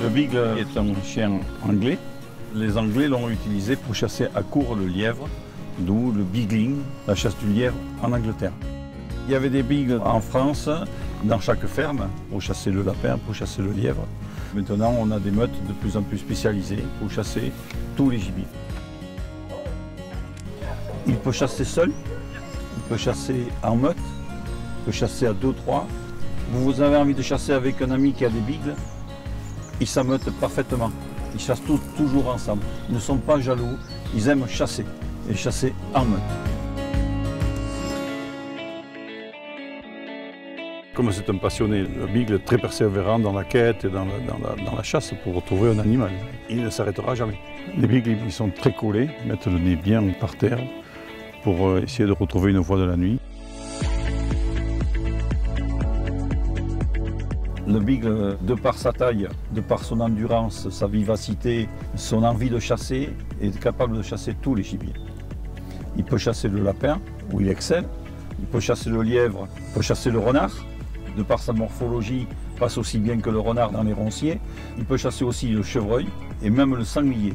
Le Beagle est un chien anglais. Les Anglais l'ont utilisé pour chasser à court le lièvre, d'où le beagling, la chasse du lièvre en Angleterre. Il y avait des beagles en France, dans chaque ferme, pour chasser le lapin, pour chasser le lièvre. Maintenant, on a des meutes de plus en plus spécialisées pour chasser tous les gibiers. Il peut chasser seul, il peut chasser en meute, il peut chasser à 2-3. Vous avez envie de chasser avec un ami qui a des beagles, ils s'ameutent parfaitement. Ils chassent toujours ensemble. Ils ne sont pas jaloux, ils aiment chasser, et chasser en meute. Comme c'est un passionné, le Beagle est très persévérant dans la quête et dans la chasse pour retrouver un animal. Il ne s'arrêtera jamais. Les Beagles, ils sont très collés, ils mettent le nez bien par terre pour essayer de retrouver une voie de la nuit. Le Beagle, de par sa taille, de par son endurance, sa vivacité, son envie de chasser, est capable de chasser tous les gibiers. Il peut chasser le lapin, où il excelle. Il peut chasser le lièvre, il peut chasser le renard. De par sa morphologie, passe aussi bien que le renard dans les ronciers. Il peut chasser aussi le chevreuil et même le sanglier.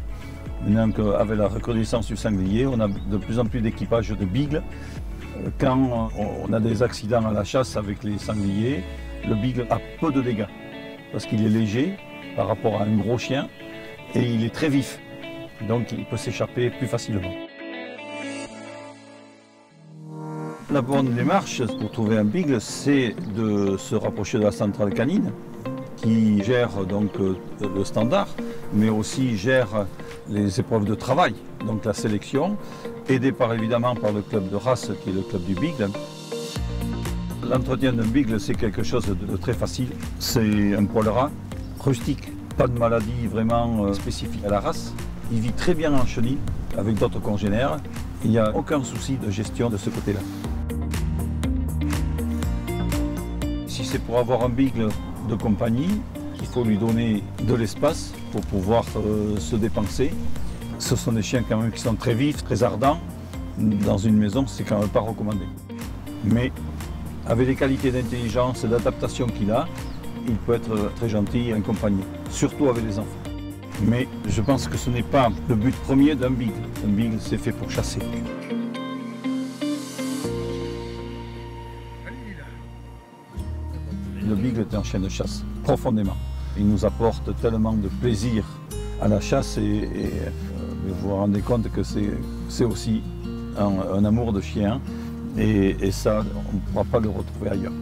Maintenant qu'avec la reconnaissance du sanglier, on a de plus en plus d'équipages de Beagle. Quand on a des accidents à la chasse avec les sangliers, le Beagle a peu de dégâts parce qu'il est léger par rapport à un gros chien et il est très vif. Donc il peut s'échapper plus facilement. La bonne démarche pour trouver un Beagle, c'est de se rapprocher de la centrale canine qui gère donc le standard, mais aussi gère les épreuves de travail, donc la sélection, aidé évidemment par le club de race qui est le club du Beagle. L'entretien d'un Beagle, c'est quelque chose de très facile. C'est un poil ras, rustique, pas de maladie vraiment spécifique à la race. Il vit très bien en chenille avec d'autres congénères. Il n'y a aucun souci de gestion de ce côté-là. Si c'est pour avoir un Beagle de compagnie, il faut lui donner de l'espace pour pouvoir se dépenser. Ce sont des chiens quand même qui sont très vifs, très ardents. Dans une maison, c'est quand même pas recommandé. Mais avec les qualités d'intelligence et d'adaptation qu'il a, il peut être très gentil et accompagné, surtout avec les enfants. Mais je pense que ce n'est pas le but premier d'un Beagle. Un Beagle, c'est fait pour chasser. Le Beagle est un chien de chasse, profondément. Il nous apporte tellement de plaisir à la chasse et vous vous rendez compte que c'est aussi un amour de chien et ça, on ne pourra pas le retrouver ailleurs.